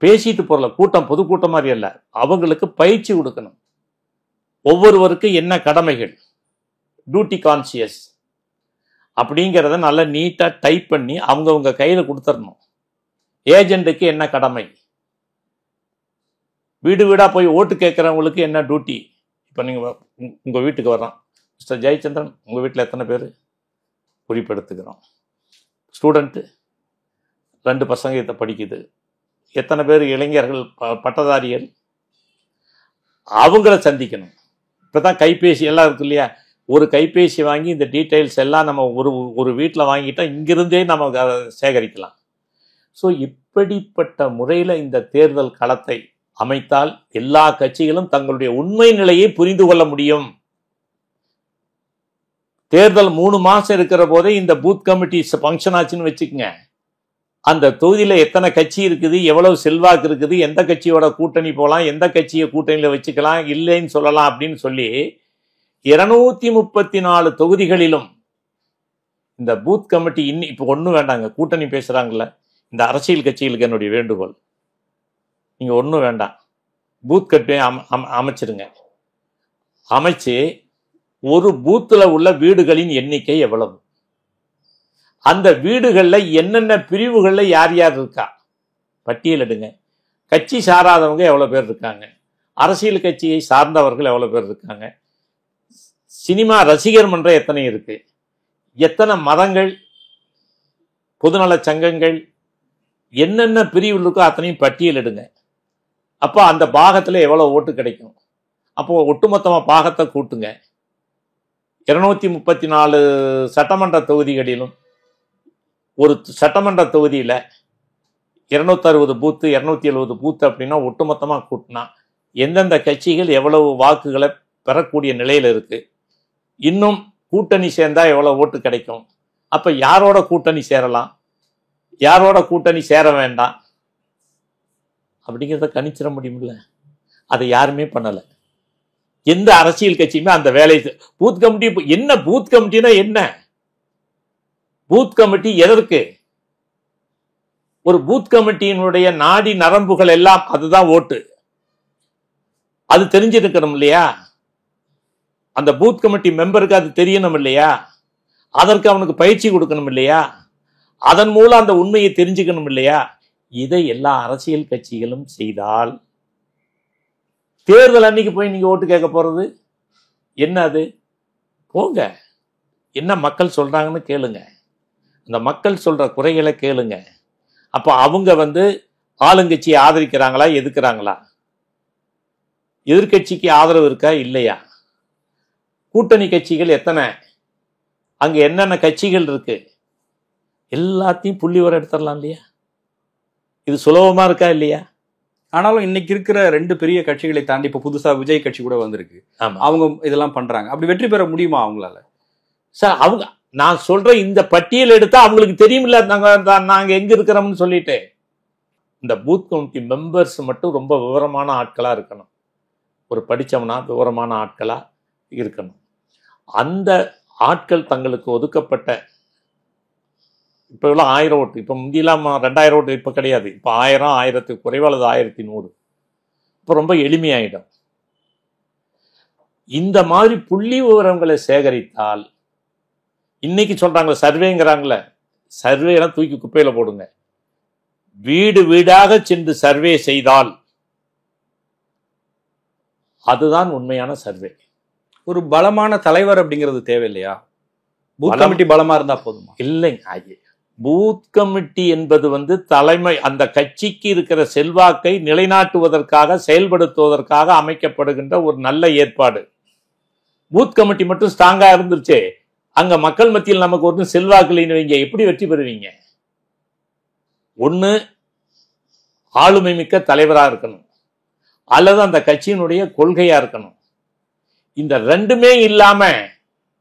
பேசிட்டு போறல, கூட்டம் பொதுக்கூட்டம் மாதிரி அல்ல, அவங்களுக்கு பயிற்சி கொடுக்கணும். ஒவ்வொருவருக்கும் என்ன கடமைகள், டியூட்டி கான்சியஸ் அப்படிங்கிறத நல்லா நீட்டாக டைப் பண்ணி அவங்கவுங்க கையில் கொடுத்துடணும். ஏஜென்ட்டுக்கு என்ன கடமை, வீடு வீடாக போய் ஓட்டு கேட்குறவங்களுக்கு என்ன டியூட்டி. இப்போ நீங்கள் உங்கள் வீட்டுக்கு வர்றோம், மிஸ்டர் ஜெயச்சந்திரன் உங்கள் வீட்டில் எத்தனை பேர் குறிப்பெடுத்துக்கிறோம், ஸ்டூடெண்ட்டு 2 பசங்க இதை படிக்குது, எத்தனை பேர் இளைஞர்கள் பட்டதாரிகள், அவங்கள சந்திக்கணும். இப்போ தான் கைபேசி எல்லாம் இருக்கு இல்லையா, ஒரு கைபேசி வாங்கி இந்த டீட்டெயில்ஸ் எல்லாம் நம்ம ஒரு வீட்டில் வாங்கிட்டா இங்கிருந்தே நம்ம சேகரிக்கலாம். ஸோ இப்படிப்பட்ட முறையில் இந்த தேர்தல் களத்தை அமைத்தால் எல்லா கட்சிகளும் தங்களுடைய உண்மை நிலையை புரிந்து கொள்ள முடியும். தேர்தல் 3 மாசம் இருக்கிற போதே இந்த பூத் கமிட்டி ஃபங்க்ஷன் ஆச்சுன்னு வச்சுக்கோங்க, அந்த தொகுதியில் எத்தனை கட்சி இருக்குது, எவ்வளவு செல்வாக்கு இருக்குது, எந்த கட்சியோட கூட்டணி போகலாம், எந்த கட்சியை கூட்டணியில் வச்சுக்கலாம், இல்லைன்னு சொல்லலாம் அப்படின்னு சொல்லி 234 தொகுதிகளிலும் இந்த பூத் கமிட்டி இப்போ ஒன்றும் வேண்டாங்க. கூட்டணி பேசுகிறாங்கல்ல இந்த அரசியல் கட்சிகளுக்கு என்னுடைய வேண்டுகோள், நீங்கள் ஒன்றும் வேண்டாம், பூத் கமிட்டி அமைச்சிருங்க. அமைச்சு ஒரு பூத்தில் உள்ள வீடுகளின் எண்ணிக்கை எவ்வளவு, அந்த வீடுகளில் என்னென்ன பிரிவுகளில் யார் யார் இருக்கா பட்டியலிடுங்க. கட்சி சாராதவங்க எவ்வளோ பேர் இருக்காங்க, அரசியல் கட்சியை சார்ந்தவர்கள் எவ்வளோ பேர் இருக்காங்க, சினிமா ரசிகர் மன்றம் எத்தனை இருக்கு, எத்தனை மதங்கள், பொதுநல சங்கங்கள், என்னென்ன பிரிவு இருக்கோ அத்தனையும் பட்டியலிடுங்க. அப்போ அந்த பாகத்துல எவ்வளவு ஓட்டு கிடைக்கும்? அப்போ ஒட்டுமொத்தமா பாகத்தை கூட்டுங்க. 234 சட்டமன்ற தொகுதிகளிலும் ஒரு சட்டமன்ற தொகுதியில 260 பூத்து 270 பூத்து அப்படின்னா ஒட்டுமொத்தமா கூட்டினா எந்தெந்த கட்சிகள் எவ்வளவு வாக்குகளை பெறக்கூடிய நிலையில இருக்கு, இன்னும் கூட்டணி சேர்ந்தா எவ்வளவு ஓட்டு கிடைக்கும், அப்ப யாரோட கூட்டணி சேரலாம், யாரோட கூட்டணி சேர வேண்டாம் அப்படிங்கிறத கணிச்சிட முடியுமில்ல. அதை யாருமே பண்ணல. எந்த அரசியல் கட்சியுமே அந்த வேலையை பூத் கமிட்டி என்ன பூத் கமிட்டினா என்ன? பூத் கமிட்டி எதற்கு? ஒரு பூத் கமிட்டியினுடைய நாடி நரம்புகள் எல்லாம் அதுதான் ஓட்டு. அது தெரிஞ்சிருக்கணும் இல்லையா? அந்த பூத் கமிட்டி மெம்பருக்கு அது தெரியணும் இல்லையா? அதற்கு அவனுக்கு பயிற்சி கொடுக்கணும் இல்லையா? அதன் மூலம் அந்த உண்மையை தெரிஞ்சுக்கணும் இல்லையா? இதை எல்லா அரசியல் கட்சிகளும் செய்தால் தேர்தல் அன்னைக்கு போய் நீங்க ஓட்டு கேட்க போறது என்ன? அது போங்க, என்ன மக்கள் சொல்றாங்கன்னு கேளுங்க, அந்த மக்கள் சொல்ற குறைகளை கேளுங்க. அப்ப அவங்க ஆளுங்கட்சியை ஆதரிக்கிறாங்களா எதிர்க்கிறாங்களா, எதிர்கட்சிக்கு ஆதரவு இருக்கா இல்லையா, கூட்டணி கட்சிகள் எத்தனை, அங்க என்னென்ன கட்சிகள் இருக்கு, எல்லாத்தையும் புள்ளி வர எடுத்துடலாம் இல்லையா? இது சுலபமா இருக்கா இல்லையா? ஆனாலும் இன்னைக்கு இருக்கிற 2 பெரிய கட்சிகளை தாண்டி இப்ப புதுசா விஜய் கட்சி கூட வந்திருக்கு. அவங்க இதெல்லாம் பண்றாங்க. அப்படி வெற்றி பெற முடியுமா அவங்களால? சார் நான் சொல்ற இந்த பட்டியல் எடுத்தா அவங்களுக்கு தெரியுமில்ல நாங்க எங்க இருக்கிறோம்னு சொல்லிட்டு. இந்த பூத் கமிட்டி மெம்பர்ஸ் மட்டும் ரொம்ப விவரமான ஆட்களா இருக்கணும், ஒரு படிச்சவனா விவரமான ஆட்களா இருக்கணும். அந்த ஆட்கள் தங்களுக்கு ஒதுக்கப்பட்ட இப்ப எவ்வளவு 1000 ஓட்டு, இப்ப முந்தியெல்லாம் 2000 ஓட்டு, இப்ப கிடையாது. இப்ப 1000, 1000 குறைவு அல்லது 1100. இப்ப ரொம்ப எளிமையாயிடும். இந்த மாதிரி புள்ளி விவரங்களை சேகரித்தால், இன்னைக்கு சொல்றாங்களே சர்வேங்கிறாங்களே, சர்வே எல்லாம் தூக்கி குப்பையில போடுங்க. வீடு வீடாக சென்று சர்வே செய்தால் அதுதான் உண்மையான சர்வே. ஒரு பலமான தலைவர் அப்படிங்கிறது தேவையில்லையா? பூத் கமிட்டி பலமா இருந்தா போதுமா? இல்லைங்க, பூத் கமிட்டி என்பது தலைமை அந்த கட்சிக்கு இருக்கிற செல்வாக்கை நிலைநாட்டுவதற்காக செயல்படுத்துவதற்காக அமைக்கப்படுகின்ற ஒரு நல்ல ஏற்பாடு. பூத் கமிட்டி மட்டும் ஸ்ட்ராங்கா இருந்துருச்சு, அங்க மக்கள் மத்தியில் நமக்கு ஒரு செல்வாக்கு இல்லைன்னு வைங்க, எப்படி வெற்றி பெறுவீங்க? ஒண்ணு ஆளுமை மிக்க தலைவரா இருக்கணும், அல்லது அந்த கட்சியினுடைய கொள்கையா இருக்கணும். இந்த ரெண்டுமே இல்லாம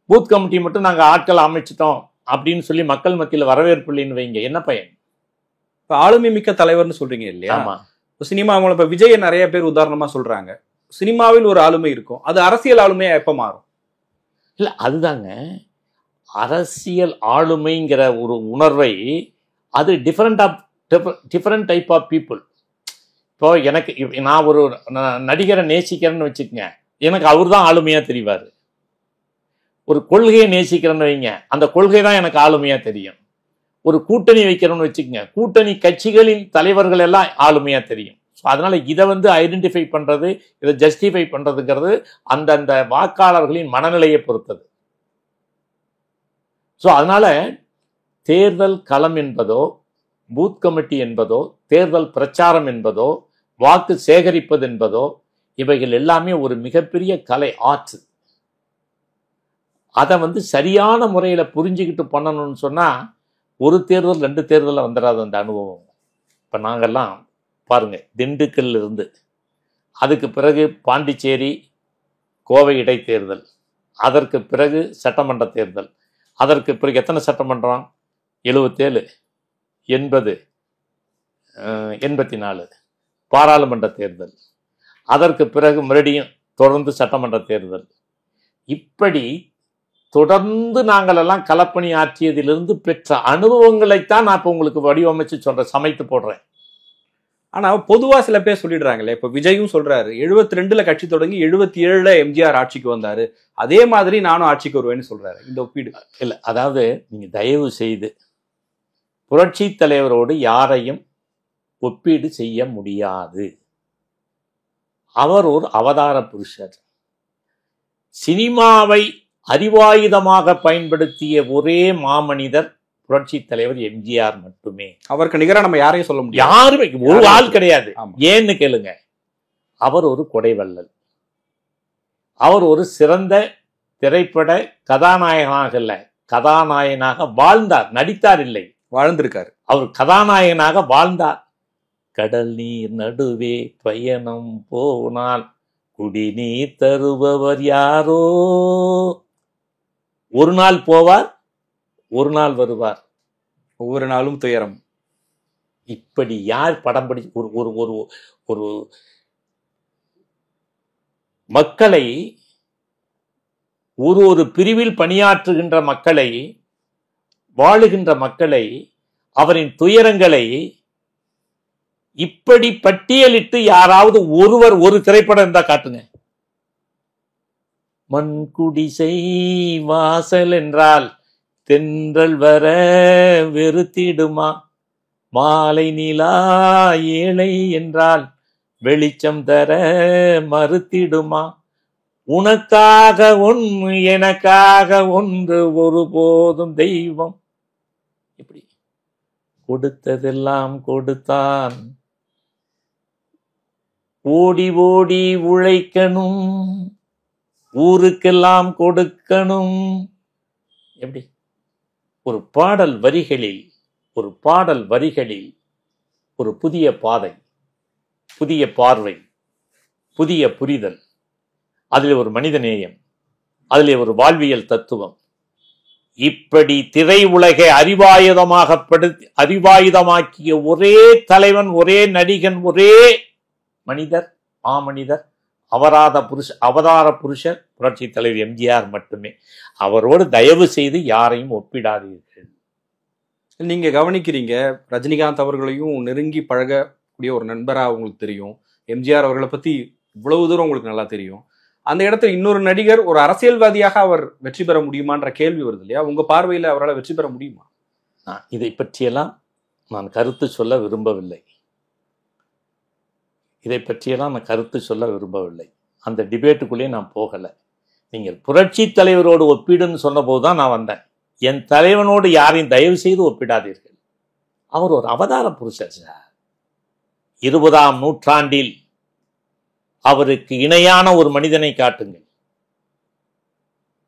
பூத் கமிட்டி மட்டும் நாங்க ஆட்கள் அமைச்சிட்டோம் அப்படின்னு சொல்லி மக்கள் மத்தியில் வரவேற்பு இல்லைன்னு வைங்க, என்ன பயன்? இப்ப ஆளுமை மிக்க தலைவர்னு சொல்றீங்க இல்லையா? சினிமாவில் இப்ப விஜய நிறைய பேர் உதாரணமா சொல்றாங்க. சினிமாவில் ஒரு ஆளுமை இருக்கும், அது அரசியல் ஆளுமையா எப்ப மாறும்? இல்ல அதுதாங்க, அரசியல் ஆளுமைங்கிற ஒரு உணர்வை அது டிஃபரெண்ட் டைப் ஆஃப் பீப்புள். இப்போ எனக்கு நான் ஒரு நடிகரை நேசிக்கிறேன்னு வச்சுக்கோங்க, எனக்கு அவர் தான் ஆளுமையா தெரிவாரு. ஒரு கொள்கையை நேசிக்கிறேன்னு வைங்க, அந்த கொள்கை தான் எனக்கு ஆளுமையா தெரியும். ஒரு கூட்டணி வைக்கிறோம்னு வச்சுக்கோங்க, கூட்டணி கட்சிகளின் தலைவர்கள் எல்லாம் ஆளுமையா தெரியும். அதனால இதை ஐடென்டிஃபை பண்றது, இதை ஜஸ்டிஃபை பண்றதுங்கிறது அந்தந்த வாக்காளர்களின் மனநிலையை பொறுத்தது. அதனால தேர்தல் களம் என்பதோ, பூத் கமிட்டி என்பதோ, தேர்தல் பிரச்சாரம் என்பதோ, வாக்கு சேகரிப்பது என்பதோ, இவைகள் எல்லாமே ஒரு மிகப்பெரிய கலை, ஆர்ட். அதை சரியான முறையில புரிஞ்சுக்கிட்டு பண்ணணும்னு சொன்னா ஒரு தேர்தல் 2 தேர்தலில் வந்துடாது அந்த அனுபவம். இப்ப நாங்கெல்லாம் பாருங்க, திண்டுக்கல்ல இருந்து அதுக்கு பிறகு பாண்டிச்சேரி கோவை இடைத்தேர்தல், அதற்கு பிறகு சட்டமன்ற தேர்தல், அதற்கு பிறகு எத்தனை சட்டமன்றம்? 77, 80, 84 பாராளுமன்ற தேர்தல், அதற்கு பிறகு மறுபடியும் தொடர்ந்து சட்டமன்ற தேர்தல். இப்படி தொடர்ந்து நாங்கள் எல்லாம் களப்பணி ஆற்றியதிலிருந்து பெற்ற அனுபவங்களைத்தான் நான் இப்ப உங்களுக்கு வடிவமைச்சு சொல்றேன், சமைத்து போடுறேன். ஆனா பொதுவா சில பேர் சொல்லிடுறாங்களே, இப்ப விஜயும் சொல்றாரு 72ல கட்சி தொடங்கி 77ல எம்ஜிஆர் ஆட்சிக்கு வந்தாரு, அதே மாதிரி நானும் ஆட்சிக்கு வருவேன்னு சொல்றாரு. இந்த ஒப்பீடு இல்ல, அதாவது நீங்க தயவு செய்து புரட்சி தலைவரோடு யாரையும் ஒப்பீடு செய்ய முடியாது. அவர் ஒரு அவதார புருஷர். சினிமாவை அறிவாயுதமாக பயன்படுத்திய ஒரே மாமனிதர் புரட்சி தலைவர் எம்ஜிஆர் மட்டுமே. அவருக்கு நிகரா நம்ம யாரையும் சொல்ல முடியாது, யாருமே ஒரு ஆள் கிடையாது. ஏன்னு கேளுங்க, அவர் ஒரு கொடைவள்ளல். அவர் ஒரு சிறந்த திரைப்பட கதாநாயகனாக இல்ல, கதாநாயகனாக வாழ்ந்தார், நடித்தார் இல்லை, வாழ்ந்திருக்காரு. அவர் கதாநாயகனாக வாழ்ந்தார். கடல் நீர் நடுவே பயணம் போனால் குடிநீர் தருபவர் யாரோ, ஒரு நாள் போவார் ஒரு நாள் வருவார், ஒவ்வொரு நாளும் துயரம். இப்படி யார் படம் படி ஒரு ஒரு ஒரு ஒரு மக்களை, ஒரு ஒரு பிரிவில் பணியாற்றுகின்ற மக்களை, வாழுகின்ற மக்களை, அவரின் துயரங்களை இப்படி பட்டியலிட்டு யாராவது ஒருவர் ஒரு திரைப்படம் இருந்தா காட்டுங்க. மண் குடிசை வாசல் என்றால் தென்றல் வர வெறுத்திடுமா, மாலை நிலா ஏழை என்றால் வெளிச்சம் தர மறுத்திடுமா, உனக்காக ஒன்று எனக்காக ஒன்று ஒருபோதும் தெய்வம், இப்படி கொடுத்ததெல்லாம் கொடுத்தான், ஓடி ஓடி உழைக்கணும், ஊருக்கெல்லாம் கொடுக்கணும். எப்படி ஒரு பாடல் வரிகளில் ஒரு புதிய பாதை, புதிய பார்வை, புதிய புரிதல், அதில் ஒரு மனித நேயம், அதில் ஒரு வாழ்வியல் தத்துவம். இப்படி திரை உலகை அறிவாயுதமாக்கிய ஒரே தலைவன், ஒரே நடிகன், ஒரே மனிதர், மாமனிதர், அவதார புருஷர் புரட்சி தலைவர் எம்ஜிஆர் மட்டுமே. அவரோடு தயவு செய்து யாரையும் ஒப்பிடாதீர்கள். நீங்க கவனிக்கிறீங்க, ரஜினிகாந்த் அவர்களையும் நெருங்கி பழகக்கூடிய ஒரு நண்பரா உங்களுக்கு தெரியும், எம்ஜிஆர் அவர்களை பத்தி இவ்வளவு தூரம் உங்களுக்கு நல்லா தெரியும். அந்த இடத்துல இன்னொரு நடிகர், ஒரு அரசியல்வாதியாக அவர் வெற்றி பெற முடியுமான்ற கேள்வி வருது இல்லையா? உங்க பார்வையில் அவரால் வெற்றி பெற முடியுமா? இதை பற்றியெல்லாம் நான் கருத்து சொல்ல விரும்பவில்லை. அந்த டிபேட்டுக்குள்ளே நான் போகலை. நீங்கள் புரட்சி தலைவரோடு ஒப்பீடுன்னு சொன்னபோது தான் நான் வந்தேன். என் தலைவனோடு யாரையும் தயவு செய்து ஒப்பிடாதீர்கள். அவர் ஒரு அவதார புருஷர் சார். 20ஆம் நூற்றாண்டில் அவருக்கு இணையான ஒரு மனிதனை காட்டுங்கள்.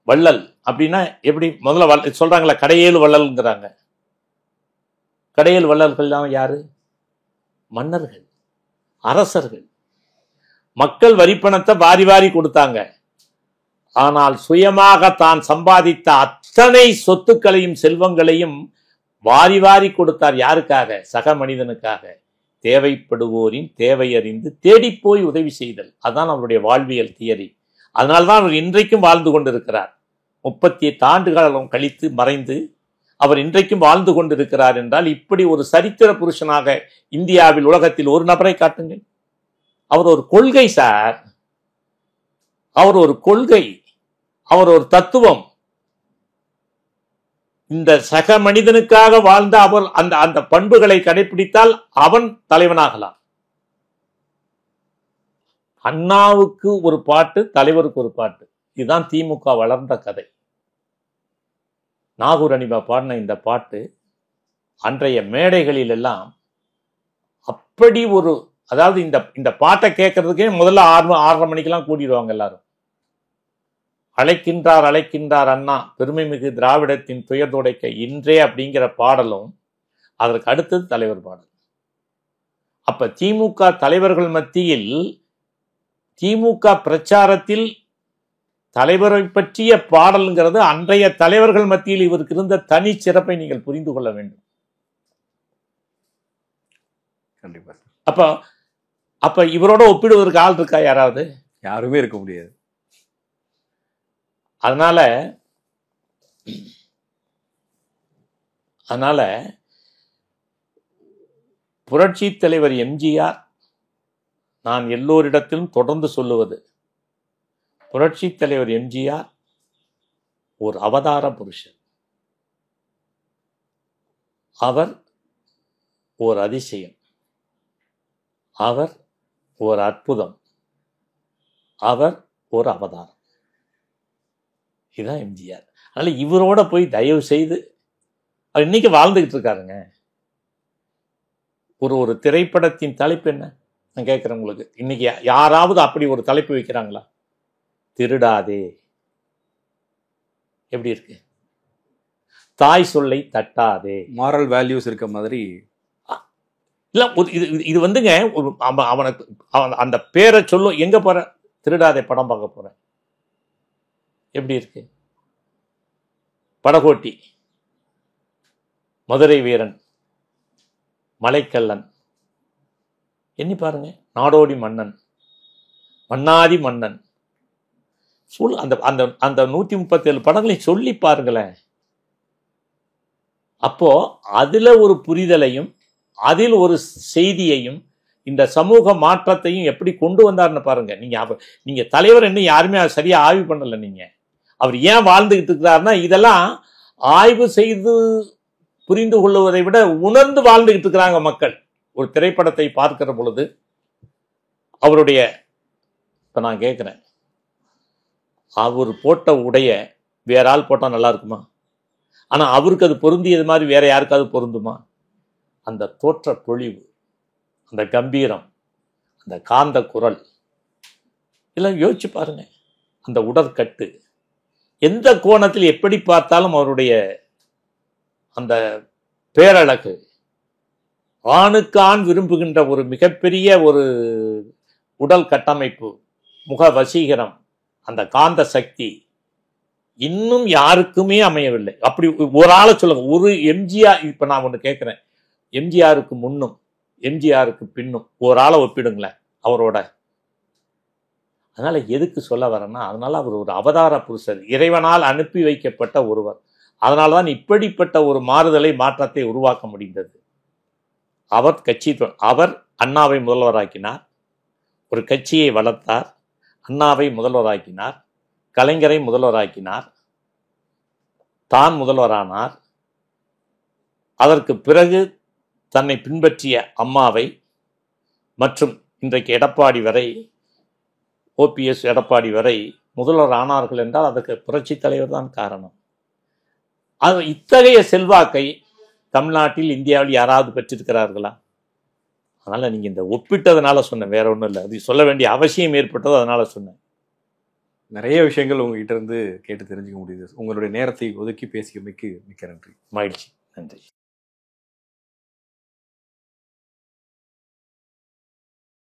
வள்ளல் அப்படின்னா எப்படி? முதல்ல சொல்றாங்களா, கடையேழு வள்ளல்ங்கிறாங்க. கடையேழு வள்ளல்கள் தான் யாரு? மன்னர்கள், அரசர்கள். மக்கள் வரிப்பணத்தை வாரி வாரி கொடுத்தாங்க. ஆனால் சுயமாக தான் சம்பாதித்த அத்தனை சொத்துக்களையும் செல்வங்களையும் வாரி வாரி கொடுத்தார். யாருக்காக? சக மனிதனுக்காக. தேவைப்படுவோரின் தேவை அறிந்து தேடிப்போய் உதவி செய்தல். அதுதான் அவருடைய வாழ்வியல் தியரி. அதனால்தான் அவர் இன்றைக்கும் வாழ்ந்து கொண்டிருக்கிறார். 38 ஆண்டுகாலம் கழித்து மறைந்து அவர் இன்றைக்கும் வாழ்ந்து கொண்டிருக்கிறார் என்றால், இப்படி ஒரு சரித்திர புருஷனாக இந்தியாவில், உலகத்தில் ஒரு நபரை காட்டுங்கள். அவர் ஒரு கொள்கை சார், அவர் ஒரு கொள்கை, அவர் ஒரு தத்துவம். இந்த சக மனிதனுக்காக வாழ்ந்த அவர் அந்த பண்புகளை கடைபிடித்தால் அவன் தலைவனாகலாம். அண்ணாவுக்கு ஒரு பாட்டு, தலைவருக்கு ஒரு பாட்டு. இதுதான் திமுக வளர்ந்த கதை. நாகூர் அனிபா பாடின இந்த பாட்டு அன்றைய மேடைகளில் எல்லாம் அப்படி ஒரு, அதாவது இந்த பாட்டை கேட்கறதுக்கே முதல்ல 6:30 மணிக்கெல்லாம் கூடிடுவாங்க எல்லாரும். அழைக்கின்றார் அண்ணா, பெருமை மிகு திராவிடத்தின் துயர் துடைக்க இன்றே அப்படிங்கிற பாடலும் அதற்கு அடுத்தது தலைவர் பாடல். அப்ப திமுக தலைவர்கள் மத்தியில், திமுக பிரச்சாரத்தில் தலைவரை பற்றிய பாடல்ங்கிறது அன்றைய தலைவர்கள் மத்தியில் இவருக்கு இருந்த தனி சிறப்பை நீங்கள் புரிந்து கொள்ள வேண்டும். கண்டிப்பா. அப்ப இவரோட ஒப்பிடுவதற்கு ஆள் இருக்கா? யாராவது? யாருமே இருக்க முடியாது. அதனால புரட்சி தலைவர் எம்ஜிஆர், நான் எல்லோரிடத்திலும் தொடர்ந்து சொல்லுவது, புரட்சி தலைவர் எம்ஜிஆர் ஒரு அவதார புருஷர். அவர் ஒரு அதிசயம், அவர் ஒரு அற்புதம், அவர் ஒரு அவதாரம். இதுதான் எம்ஜிஆர். அதனால இவரோட போய் தயவு செய்து, அவர் இன்னைக்கு வாழ்ந்துகிட்டு இருக்காருங்க. ஒரு திரைப்படத்தின் தலைப்பு என்ன? நான் கேட்குறேன் உங்களுக்கு, இன்னைக்கு யாராவது அப்படி ஒரு தலைப்பு வைக்கிறாங்களா? திருடாதே எப்படி இருக்கு? தாய் சொல்லை தட்டாதே. மாரல் வேல்யூஸ் இருக்க மாதிரி இல்ல இது இது வந்துங்க ஒரு அவனுக்கு அந்த பேரை சொல்லும். எங்க போற? திருடாதே படம் பார்க்க போறேன். எப்படி இருக்கு? படகோட்டி, மதுரை வீரன், மலைக்கல்லன், எண்ணி பாருங்க. நாடோடி மன்னன், மன்னாதி மன்னன், அந்த அந்த அந்த 137 படங்களையும் சொல்லி பாருங்களேன். அப்போ அதுல ஒரு புரிதலையும் அதில் ஒரு செய்தியையும் இந்த சமூக மாற்றத்தையும் எப்படி கொண்டு வந்தார்னு பாருங்க. நீங்க தலைவர் என்ன யாருமே சரியா ஆய்வு பண்ணல. நீங்க அவர் ஏன் வாழ்ந்துகிட்டு இருக்கிறாருன்னா இதெல்லாம் ஆய்வு செய்து புரிந்து கொள்வதை விட உணர்ந்து வாழ்ந்துகிட்டு இருக்கிறாங்க மக்கள். ஒரு திரைப்படத்தை பார்க்கிற பொழுது அவருடைய, இப்ப நான் கேட்கிறேன், அவர் போட்ட உடைய வேற ஆள் போட்டா நல்லா இருக்குமா? ஆனா அவருக்கு அது பொருந்தியது மாதிரி வேற யாருக்காவது பொருந்துமா? அந்த தோற்ற பொழிவு, அந்த கம்பீரம், அந்த காந்த குரல் எல்லாம் யோசிச்சு பாருங்க. அந்த உடற்கட்டு, எந்த கோணத்தில் எப்படி பார்த்தாலும் அவருடைய அந்த பேரழகு, ஆணுக்கு ஆண் விரும்புகின்ற ஒரு மிகப்பெரிய ஒரு உடல் கட்டமைப்பு, முக வசீகரம், அந்த காந்த சக்தி இன்னும் யாருக்குமே அமையவில்லை. அப்படி ஒரு ஆளை சொல்லுங்க, ஒரு எம்ஜிஆர். இப்ப நான் ஒண்ணு கேட்கிறேன், எம்ஜிஆருக்கு முன்னும் எம்ஜிஆருக்கு பின்னும் ஒரு ஆளை ஒப்பிடுங்களேன் அவரோட. அதனால எதுக்கு சொல்ல வரேன்னா, அதனால அவர் ஒரு அவதார புருஷர், இறைவனால் அனுப்பி வைக்கப்பட்ட ஒருவர். அதனால்தான் இப்படிப்பட்ட ஒரு மாறுதலை, மாற்றத்தை உருவாக்க முடிந்தது. அவர் அண்ணாவை முதல்வராக்கினார், ஒரு கட்சியை வளர்த்தார், அண்ணாவை முதல்வராக்கினார், கலைஞரை முதல்வராக்கினார், தான் முதல்வரானார். அதற்கு பிறகு தன்னை பின்பற்றிய அம்மாவை மற்றும் இன்றைக்கு எடப்பாடி வரை, ஓபிஎஸ் எடப்பாடி வரை முதல்வர் ஆனார்கள் என்றால் அதற்கு புரட்சி தலைவர் தான் காரணம். அது இத்தகைய செல்வாக்கை தமிழ்நாட்டில், இந்தியாவில் யாராவது பெற்றிருக்கிறார்களா? அதனால நீங்க இந்த ஒப்பிட்டதுனால சொன்னேன், வேற ஒன்றும் இல்லை. அது சொல்ல வேண்டிய அவசியம் ஏற்பட்டது, அதனால சொன்னேன். நிறைய விஷயங்கள் உங்ககிட்ட இருந்து கேட்டு தெரிஞ்சுக்க முடியுது. உங்களுடைய நேரத்தை ஒதுக்கி பேசியமைக்கு மிக்க நன்றி. மகிழ்ச்சி, நன்றி.